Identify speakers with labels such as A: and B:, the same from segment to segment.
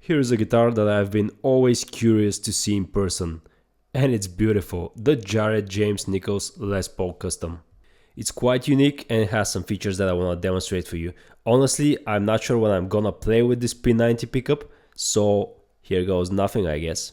A: Here's a guitar that I've been always curious to see in person. And it's beautiful, the Jared James Nichols Les Paul Custom. It's quite unique and has some features that I want to demonstrate for you. Honestly, I'm not sure when I'm gonna play with this P90 pickup, so here goes nothing, I guess.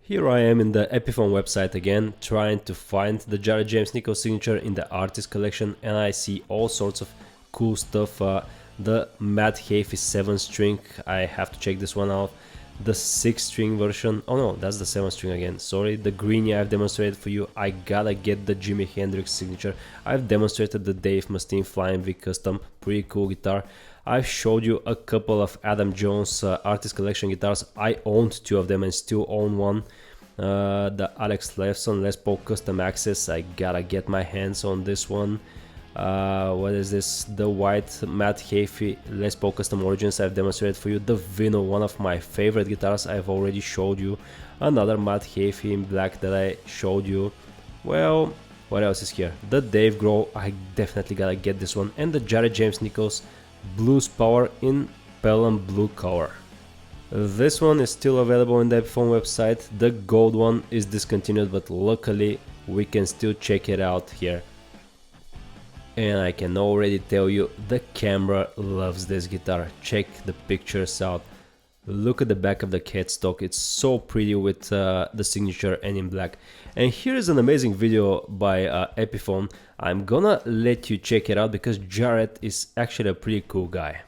A: Here I am in the Epiphone website again, trying to find the Jared James Nichols signature in the artist collection, and I see all sorts of cool stuff. The Matt Heafy 7-string, I have to check this one out. The 6-string version, oh no, that's the 7-string again, sorry. The Greenie I've demonstrated for you. I gotta get the Jimi Hendrix signature. I've demonstrated the Dave Mustaine Flying V Custom, pretty cool guitar. I've showed you a couple of Adam Jones artist collection guitars. I owned 2 of them and still own one. The Alex Lifeson Les Paul Custom Access, I gotta get my hands on this one. what is this? The white matte Hefe Les Paul Custom Origins I've demonstrated for you. The Vino, one of my favorite guitars, I've already showed you. Another matte Hefe in black that I showed you. Well, what else is here? The Dave Grohl, I definitely gotta get this one. And the Jared James Nichols Blues Power in Pelham blue color. This one is still available in the Epiphone website. The gold one is discontinued, but luckily we can still check it out here. And I can already tell you the camera loves this guitar. Check the pictures out. Look at the back of the headstock, it's so pretty with the signature and in black. And here is an amazing video by Epiphone. I'm gonna let you check it out because Jared is actually a pretty cool guy.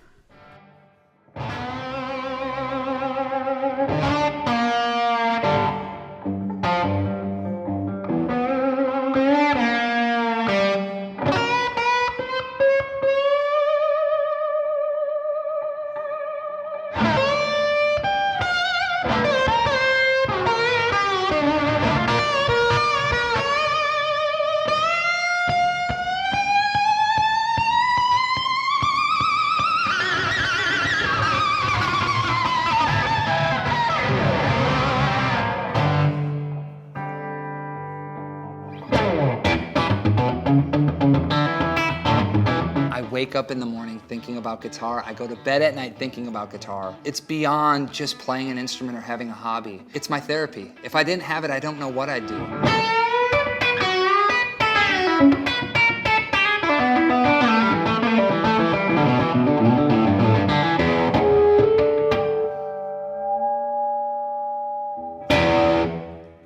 B: Wake up in the morning thinking about guitar. I go to bed at night thinking about guitar. It's beyond just playing an instrument or having a hobby. It's my therapy. If I didn't have it, I don't know what I'd do.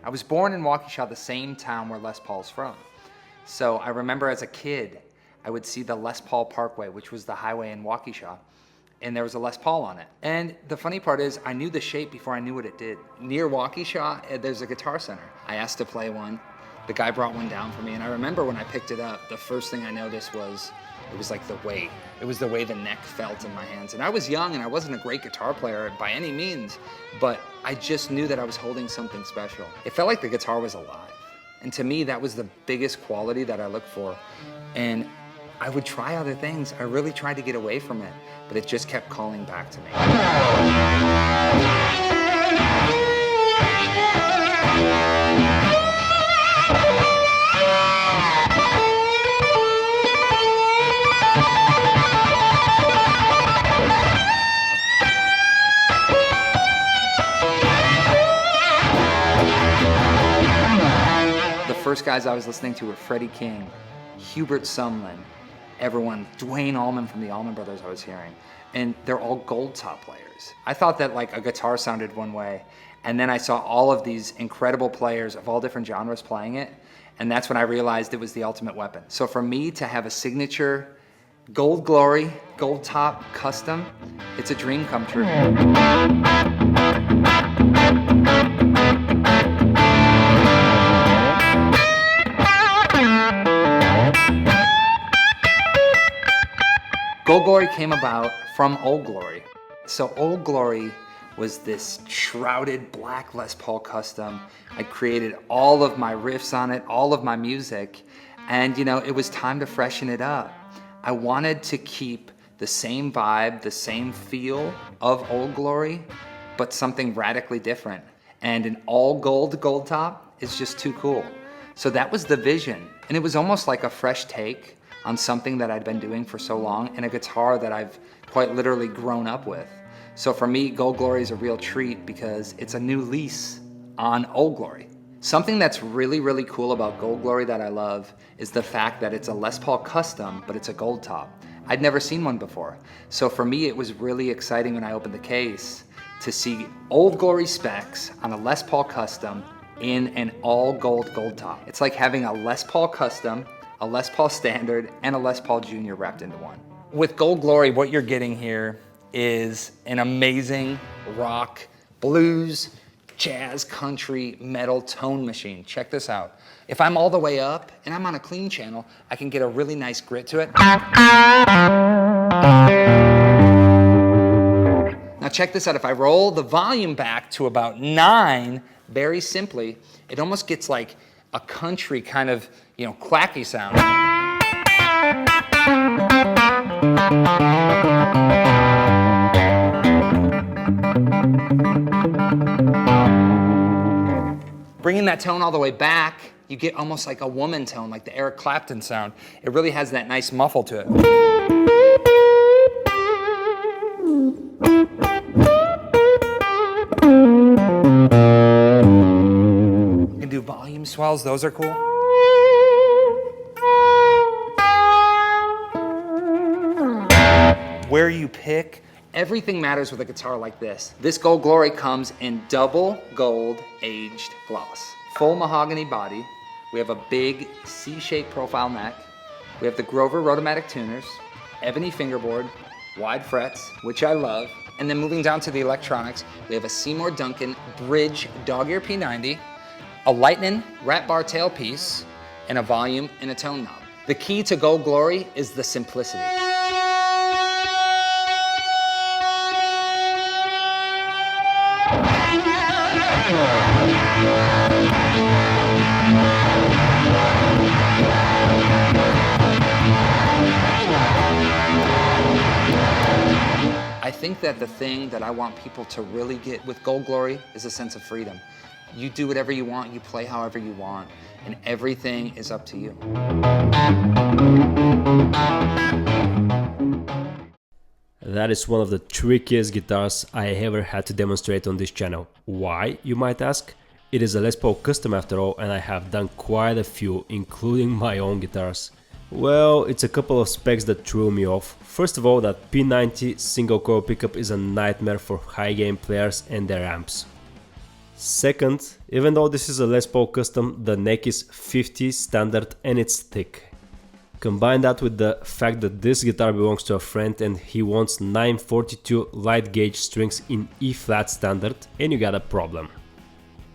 B: I was born in Waukesha, the same town where Les Paul's from. So I remember as a kid, I would see the Les Paul Parkway, which was the highway in Waukesha, and there was a Les Paul on it. And the funny part is, I knew the shape before I knew what it did. Near Waukesha, there's a guitar center. I asked to play one. The guy brought one down for me, and I remember when I picked it up, the first thing I noticed was, it was like the weight. It was the way the neck felt in my hands. And I was young, and I wasn't a great guitar player by any means, but I just knew that I was holding something special. It felt like the guitar was alive. And to me, that was the biggest quality that I looked for. And I would try other things. I really tried to get away from it, but it just kept calling back to me. The first guys I was listening to were Freddie King, Hubert Sumlin, everyone, Dwayne Allman from the Allman Brothers I was hearing, and they're all gold top players. I thought that like a guitar sounded one way, and then I saw all of these incredible players of all different genres playing it, and that's when I realized it was the ultimate weapon. So for me to have a signature Gold Glory, gold top custom, it's a dream come true. Gold Glory came about from Old Glory. So Old Glory was this shrouded black Les Paul custom. I created all of my riffs on it, all of my music, and you know, it was time to freshen it up. I wanted to keep the same vibe, the same feel of Old Glory, but something radically different. And an all gold gold top is just too cool. So that was the vision. And it was almost like a fresh take on something that I'd been doing for so long and a guitar that I've quite literally grown up with. So for me, Gold Glory is a real treat because it's a new lease on Old Glory. Something that's really, really cool about Gold Glory that I love is the fact that it's a Les Paul custom, but it's a gold top. I'd never seen one before. So for me, it was really exciting when I opened the case to see Old Glory specs on a Les Paul custom in an all gold gold top. It's like having a Les Paul custom, a Les Paul Standard, and a Les Paul Junior wrapped into one. With Gold Glory, what you're getting here is an amazing rock, blues, jazz, country, metal tone machine. Check this out. If I'm all the way up and I'm on a clean channel, I can get a really nice grit to it. Now check this out. If I roll the volume back to about 9, very simply, it almost gets like a country kind of, you know, clacky sound. Bringing that tone all the way back, you get almost like a woman tone, like the Eric Clapton sound. It really has that nice muffle to it. You can do volume swells, those are cool. Where you pick, everything matters with a guitar like this. This Gold Glory comes in double gold aged gloss. Full mahogany body. We have a big C-shaped profile neck. We have the Grover Rotomatic tuners, ebony fingerboard, wide frets, which I love. And then moving down to the electronics, we have a Seymour Duncan Bridge Dog Ear P90, a Lightning rat bar tailpiece, and a volume and a tone knob. The key to Gold Glory is the simplicity. I think that the thing that I want people to really get with Gold Glory is a sense of freedom. You do whatever you want, you play however you want, and everything is up to you.
A: That is one of the trickiest guitars I ever had to demonstrate on this channel. Why, you might ask? It is a Les Paul custom after all, and I have done quite a few, including my own guitars. Well, it's a couple of specs that threw me off. First of all, that P90 single coil pickup is a nightmare for high gain players and their amps. Second, even though this is a Les Paul custom, the neck is 50 standard and it's thick. Combine that with the fact that this guitar belongs to a friend and he wants 942 light gauge strings in E flat standard, and you got a problem.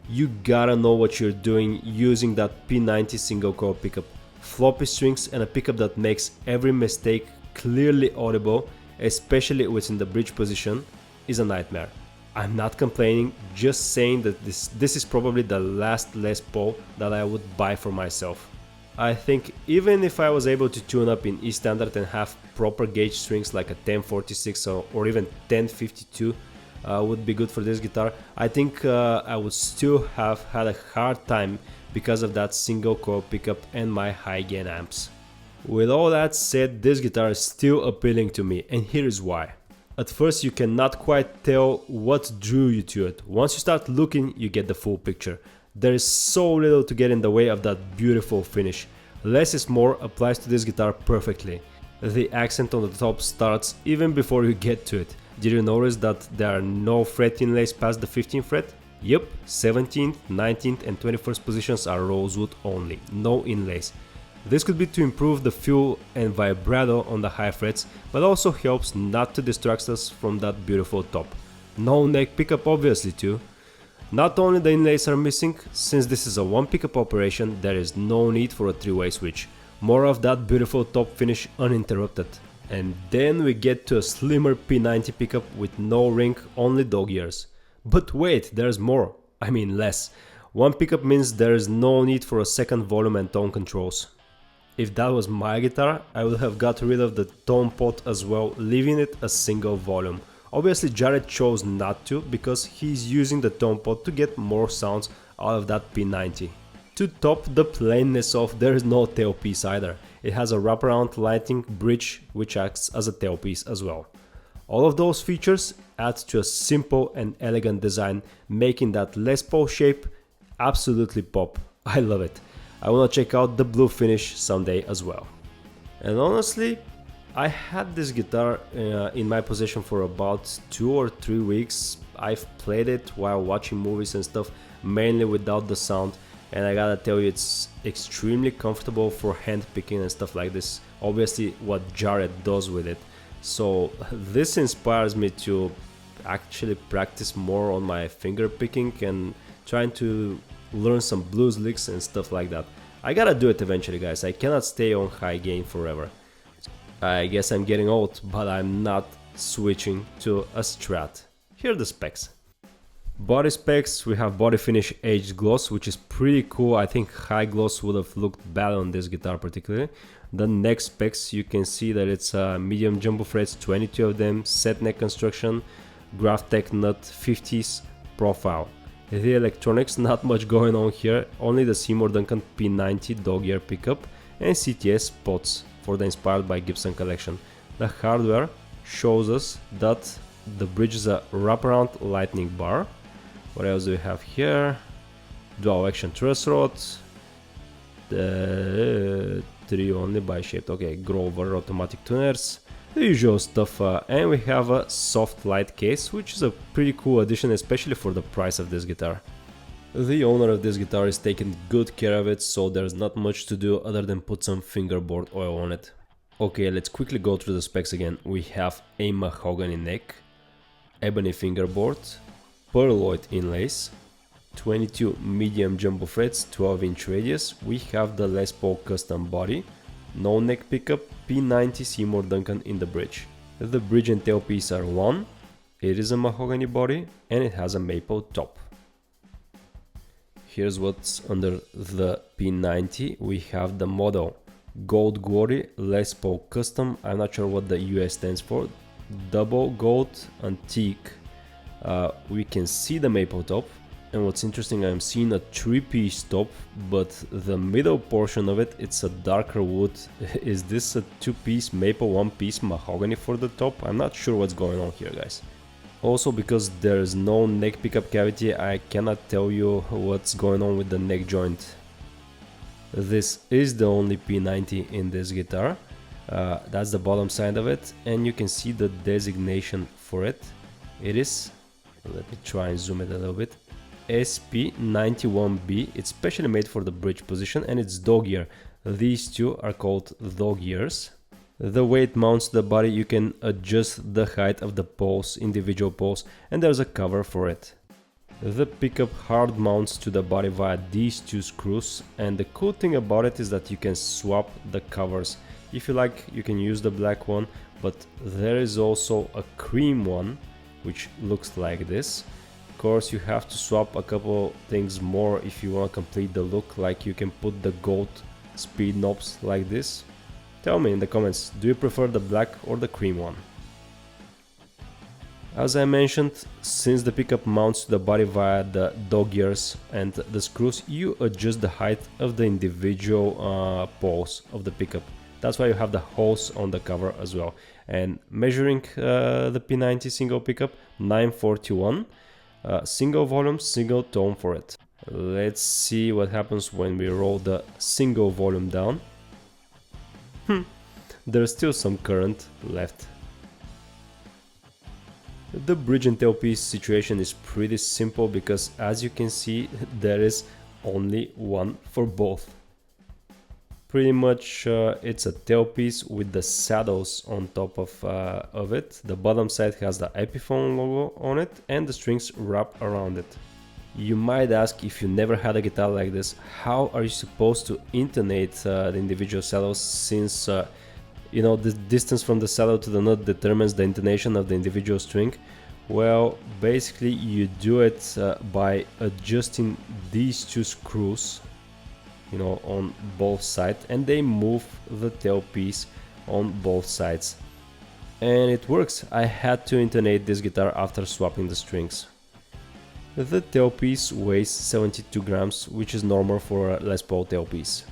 A: You gotta know what you're doing using that P90 single coil pickup. Floppy strings and a pickup that makes every mistake clearly audible, especially within the bridge position, is a nightmare. I'm not complaining, just saying that this is probably the last Les Paul that I would buy for myself. I think even if I was able to tune up in E standard and have proper gauge strings like a 1046 or even 1052 would be good for this guitar, I think I would still have had a hard time because of that single coil pickup and my high gain amps. With all that said, this guitar is still appealing to me, and here is why. At first you cannot quite tell what drew you to it. Once you start looking, you get the full picture. There is so little to get in the way of that beautiful finish. Less is more applies to this guitar perfectly. The accent on the top starts even before you get to it. Did you notice that there are no fret inlays past the 15th fret? Yep, 17th, 19th and 21st positions are rosewood only, no inlays. This could be to improve the feel and vibrato on the high frets, but also helps not to distract us from that beautiful top. No neck pickup obviously too. Not only the inlays are missing, since this is a one pickup operation, there is no need for a three-way switch. More of that beautiful top finish uninterrupted. And then we get to a slimmer P90 pickup with no ring, only dog ears. But wait, there's more. I mean less. One pickup means there is no need for a second volume and tone controls. If that was my guitar, I would have got rid of the tone pot as well, leaving it a single volume. Obviously Jared chose not to, because he's using the tone pot to get more sounds out of that P90. To top the plainness off, there is no tailpiece either. It has a wraparound lighting bridge which acts as a tailpiece as well. All of those features add to a simple and elegant design, making that Les Paul shape absolutely pop. I love it. I wanna check out the blue finish someday as well. And honestly, I had this guitar in my possession for about 2 or 3 weeks. I've played it while watching movies and stuff, mainly without the sound, and I gotta tell you, it's extremely comfortable for hand picking and stuff like this. Obviously what Jared does with it. So this inspires me to actually practice more on my finger picking and trying to learn some blues licks and stuff like that. I gotta do it eventually, guys. I cannot stay on high gain forever. I guess I'm getting old, but I'm not switching to a Strat. Here are the specs. Body specs, we have body finish aged gloss, which is pretty cool. I think high gloss would have looked bad on this guitar particularly. The neck specs, you can see that it's medium jumbo frets, 22 of them, set neck construction, Graphtec nut, 50s profile. The electronics, not much going on here, only the Seymour Duncan P90 dog ear pickup and CTS pots for the Inspired by Gibson collection. The hardware shows us that the bridge is a wraparound lightning bar. What else do we have here? Dual action truss rods, the 3 only bi-shaped, okay, Grover automatic tuners, the usual stuff, and we have a soft light case, which is a pretty cool addition, especially for the price of this guitar. The owner of this guitar is taking good care of it, so there's not much to do other than put some fingerboard oil on it. Okay, let's quickly go through the specs again. We have a mahogany neck, ebony fingerboard, pearloid inlays, 22 medium jumbo frets, 12-inch radius. We have the Les Paul custom body, no neck pickup, P90 Seymour Duncan in the bridge. The bridge and tailpiece are one, it is a mahogany body and it has a maple top. Here's what's under the P90. We have the model Gold Glory Les Paul Custom, I'm not sure what the US stands for, double gold antique. We can see the maple top. And what's interesting, I'm seeing a 3-piece top, but the middle portion of it, it's a darker wood. Is this a 2-piece maple, 1-piece mahogany for the top? I'm not sure what's going on here, guys. Also, because there is no neck pickup cavity, I cannot tell you what's going on with the neck joint. This is the only P90 in this guitar. That's the bottom side of it, and you can see the designation for it. It is, let me try and zoom it a little bit, SP91B. It's specially made for the bridge position and it's dog ear. These two are called dog ears. The way it mounts the body, you can adjust the height of the poles, individual poles, and there's a cover for it. The pickup hard mounts to the body via these two screws, and the cool thing about it is that you can swap the covers. If you like, you can use the black one, but there is also a cream one which looks like this. Of course, you have to swap a couple things more if you want to complete the look, like you can put the gold speed knobs like this. Tell me in the comments, do you prefer the black or the cream one? As I mentioned, since the pickup mounts to the body via the dog ears and the screws, you adjust the height of the individual poles of the pickup. That's why you have the holes on the cover as well. And measuring the P90 single pickup, 941. Single volume, single tone for it. Let's see what happens when we roll the single volume down. There's still some current left. The bridge and tailpiece situation is pretty simple because, as you can see, there is only one for both. Pretty much it's a tailpiece with the saddles on top of it. The bottom side has the Epiphone logo on it and the strings wrap around it. You might ask, if you never had a guitar like this, how are you supposed to intonate the individual saddles, since you know, the distance from the saddle to the nut determines the intonation of the individual string? Well, basically you do it by adjusting these two screws, you know, on both sides, and they move the tailpiece on both sides. And it works. I had to intonate this guitar after swapping the strings. The tailpiece weighs 72 grams, which is normal for a Les Paul tailpiece.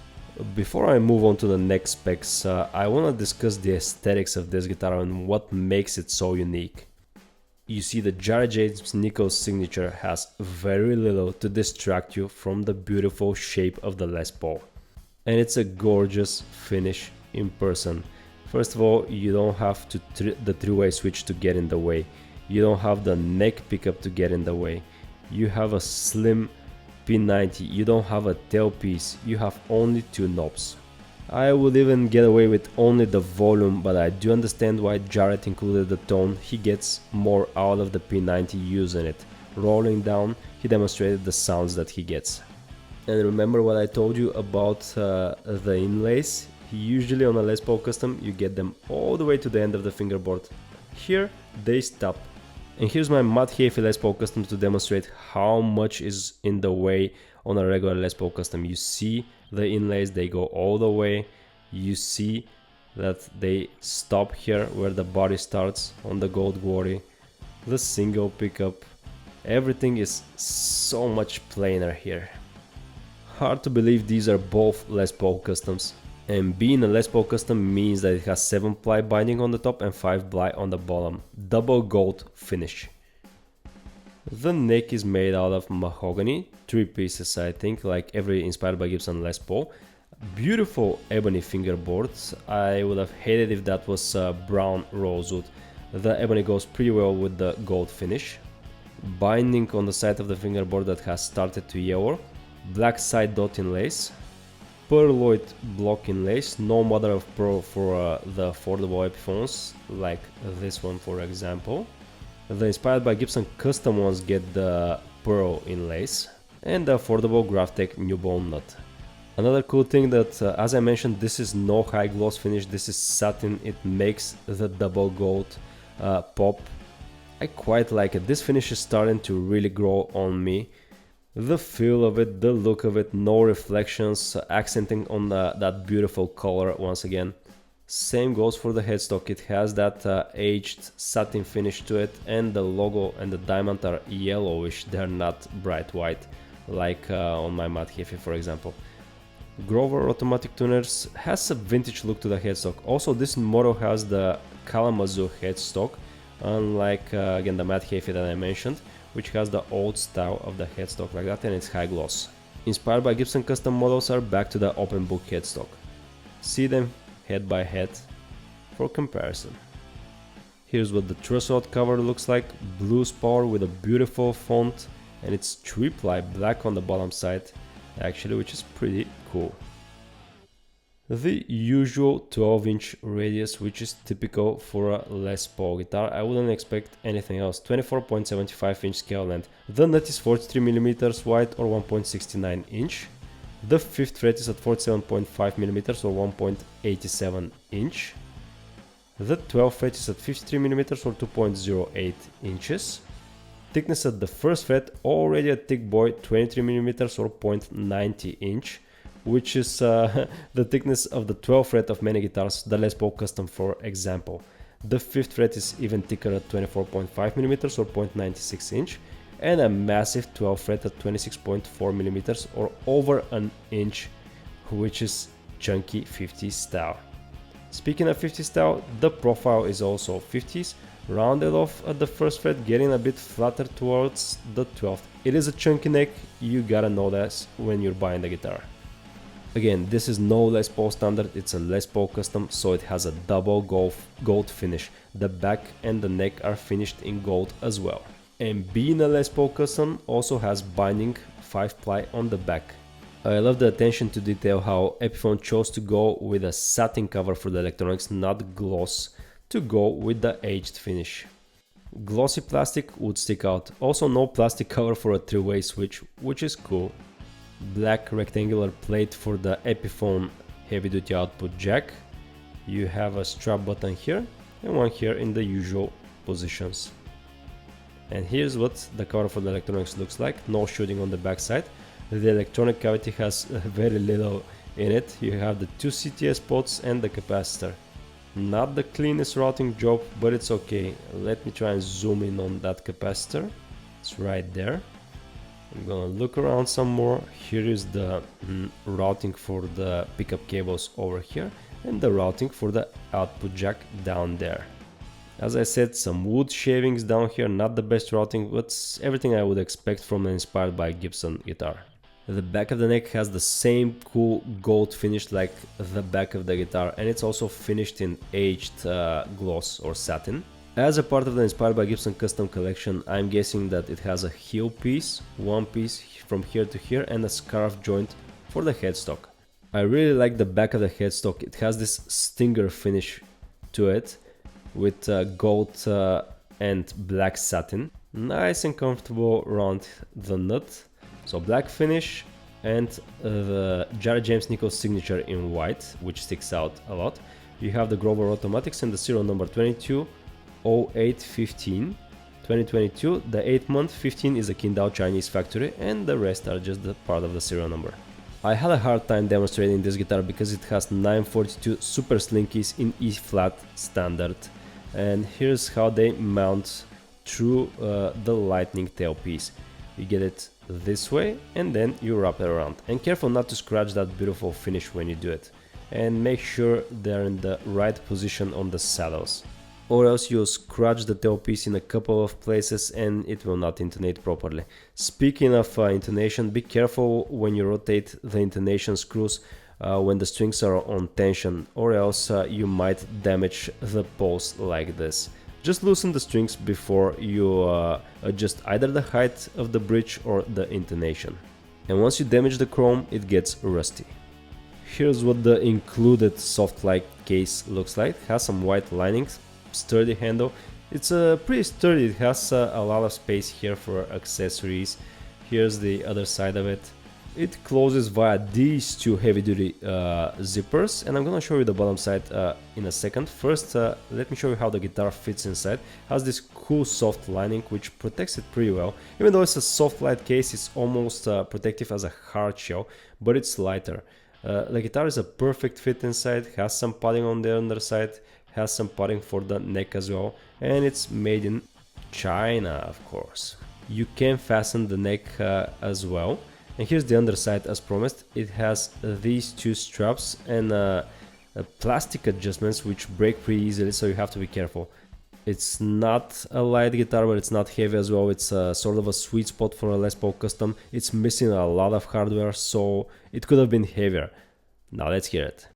A: Before I move on to the next specs, I want to discuss the aesthetics of this guitar and what makes it so unique. You see, the Jared James Nichols signature has very little to distract you from the beautiful shape of the Les Paul. And it's a gorgeous finish in person. First of all, you don't have the three-way switch to get in the way. You don't have the neck pickup to get in the way. You have a slim P90, you don't have a tailpiece, you have only two knobs. I would even get away with only the volume, but I do understand why Jared included the tone. He gets more out of the P90 using it. Rolling down, he demonstrated the sounds that he gets. And remember what I told you about the inlays? Usually on a Les Paul Custom you get them all the way to the end of the fingerboard. Here they stop. And here's my Matt Heafy Les Paul Custom to demonstrate how much is in the way on a regular Les Paul Custom. You see the inlays, they go all the way. You see that they stop here where the body starts on the Gold Glory. The single pickup, Everything is so much plainer here. Hard to believe these are both Les Paul customs. And being a Les Paul custom means that it has 7-ply binding on the top and 5-ply on the bottom. Double gold finish. The neck is made out of mahogany, 3 pieces I think, like every inspired by Gibson Les Paul. Beautiful ebony fingerboards. I would have hated if that was brown rosewood. The ebony goes pretty well with the gold finish. Binding on the side of the fingerboard that has started to yellow. Black side dot inlays. Pearloid block inlays. No mother of pearl for the affordable Epiphones, like this one for example. The inspired by Gibson custom ones get the pearl inlays. And the affordable Graphtec new bone nut. Another cool thing that, as I mentioned, this is no high gloss finish, this is satin, it makes the double gold pop. I quite like it, this finish is starting to really grow on me. The feel of it, the look of it, no reflections, accenting on that beautiful color once again. Same goes for the headstock, it has that aged satin finish to it, and the logo and the diamond are yellowish, they're not bright white like on my Mad Hefe for example. Grover Automatic Tuners has a vintage look to the headstock. Also, this model has the Kalamazoo headstock, unlike again the Mad Hefe that I mentioned, which has the old style of the headstock like that, and it's high gloss. Inspired by Gibson custom models are back to the open book headstock. See them head by head for comparison. Here's what the truss rod cover looks like, blues power with a beautiful font, and it's 3-ply black on the bottom side actually, which is pretty cool. The usual 12-inch radius, which is typical for a Les Paul guitar. I wouldn't expect anything else. 24.75-inch scale length. The nut is 43mm wide or 1.69 inch. The 5th fret is at 47.5mm or 1.87 inch. The 12th fret is at 53mm or 2.08 inches. Thickness at the 1st fret, already a thick boy, 23mm or 0.90 inch, which is the thickness of the 12th fret of many guitars, the Les Paul Custom for example. The 5th fret is even thicker at 24.5mm or 0.96 inch, and a massive 12th fret at 26.4mm or over an inch, which is chunky 50s style. Speaking of 50s style, the profile is also 50s, rounded off at the 1st fret, getting a bit flatter towards the 12th. It is a chunky neck, you gotta know that when you're buying the guitar. Again, this is no Les Paul standard, it's a Les Paul custom, so it has a double gold finish. The back and the neck are finished in gold as well. And being a Les Paul custom also has binding 5-ply on the back. I love the attention to detail how Epiphone chose to go with a satin cover for the electronics, not gloss, to go with the aged finish. Glossy plastic would stick out. Also no plastic cover for a 3-way switch, which is cool. Black rectangular plate for the Epiphone heavy duty output jack. You have a strap button here and one here in the usual positions. And here's what the cover for the electronics looks like. No shooting on the back side. The electronic cavity has very little in it. You have the 2 CTS pots and the capacitor. Not the cleanest routing job, but it's okay. Let me try and zoom in on that capacitor. It's right there. I'm gonna look around some more. Here is the routing for the pickup cables over here, and the routing for the output jack down there. As I said, some wood shavings down here, not the best routing, but everything I would expect from an inspired by Gibson guitar. The back of the neck has the same cool gold finish like the back of the guitar, and it's also finished in aged gloss or satin. As a part of the inspired by Gibson custom collection, I'm guessing that it has a heel piece, one piece from here to here, and a scarf joint for the headstock. I really like the back of the headstock. It has this stinger finish to it with gold and black satin. Nice and comfortable around the nut. So black finish and the Jared James Nichols signature in white, which sticks out a lot. You have the Grover Automatics and the serial number 220815. 2022, the 8th month, 15 is a Qingdao Chinese factory, and the rest are just the part of the serial number. I had a hard time demonstrating this guitar because it has 942 super slinkies in E flat standard, and here's how they mount through the lightning tailpiece. You get it this way and then you wrap it around. And careful not to scratch that beautiful finish when you do it. And make sure they're in the right position on the saddles, or else you'll scratch the tailpiece in a couple of places and it will not intonate properly. Speaking of intonation, be careful when you rotate the intonation screws when the strings are on tension, or else you might damage the pulse like this. Just loosen the strings before you adjust either the height of the bridge or the intonation. And once you damage the chrome, it gets rusty. Here's what the included soft light case looks like. It has some white linings, sturdy handle. It's pretty sturdy, it has a lot of space here for accessories. Here's the other side of it. It closes via these two heavy-duty zippers, and I'm gonna show you the bottom side in a second. First, let me show you how the guitar fits inside. It has this cool soft lining which protects it pretty well. Even though it's a soft light case, it's almost protective as a hard shell, but it's lighter. The guitar is a perfect fit inside, has some padding on the underside, has some padding for the neck as well, and it's made in China, of course. You can fasten the neck as well. And here's the underside as promised. It has these two straps and plastic adjustments which break pretty easily, so you have to be careful. It's not a light guitar, but it's not heavy as well. It's sort of a sweet spot for a Les Paul Custom. It's missing a lot of hardware, so it could have been heavier. Now let's hear it.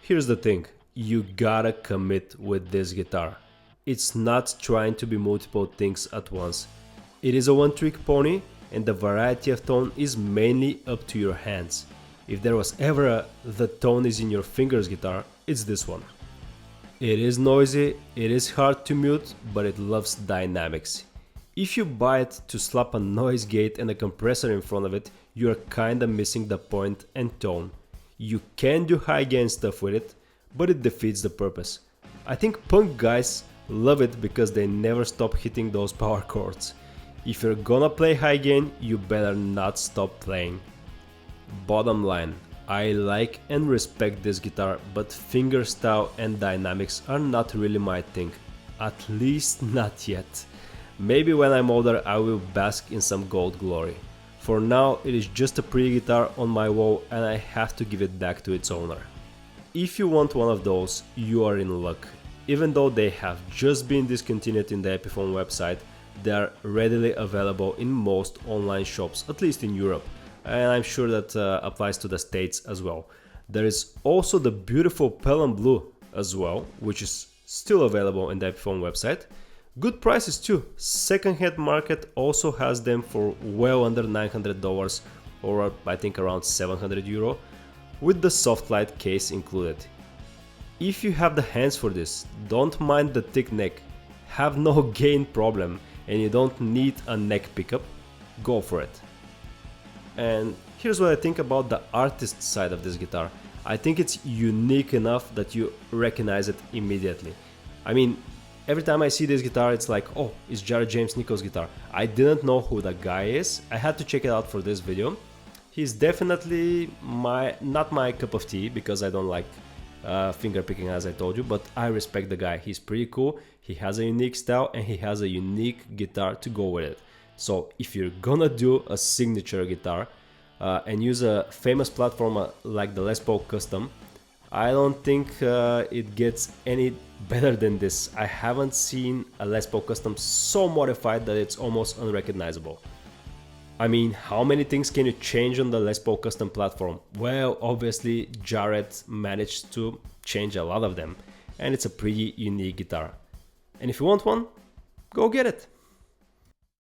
A: Here's the thing, you gotta commit with this guitar. It's not trying to be multiple things at once. It is a one-trick pony, and the variety of tone is mainly up to your hands. If there was ever a "the tone is in your fingers" guitar, it's this one. It is noisy, it is hard to mute, but it loves dynamics. If you buy it to slap a noise gate and a compressor in front of it, you're kinda missing the point and tone. You can do high gain stuff with it, but it defeats the purpose. I think punk guys love it because they never stop hitting those power chords. If you're gonna play high gain, you better not stop playing. Bottom line, I like and respect this guitar, but fingerstyle and dynamics are not really my thing. At least not yet. Maybe when I'm older I will bask in some gold glory. For now it is just a pretty guitar on my wall and I have to give it back to its owner. If you want one of those, you are in luck. Even though they have just been discontinued in the Epiphone website, they are readily available in most online shops, at least in Europe. And I'm sure that applies to the States as well. There is also the beautiful Pelham Blue as well, which is still available in the Epiphone website. Good prices too. Secondhand market also has them for well under $900 or I think around 700 euro, with the softlight case included. If you have the hands for this, don't mind the thick neck, have no gain problem, and you don't need a neck pickup, go for it. And here's what I think about the artist side of this guitar. I think it's unique enough that you recognize it immediately. I mean, every time I see this guitar, it's like, oh, it's Jared James Nichols' guitar. I didn't know who the guy is. I had to check it out for this video. He's definitely not my cup of tea because I don't like finger picking, as I told you, but I respect the guy. He's pretty cool. He has a unique style and he has a unique guitar to go with it. So if you're gonna do a signature guitar and use a famous platform like the Les Paul Custom, I don't think it gets any better than this. I haven't seen a Les Paul Custom so modified that it's almost unrecognizable. I mean, how many things can you change on the Les Paul Custom platform? Well, obviously Jared managed to change a lot of them, and it's a pretty unique guitar. And if you want one, go get it.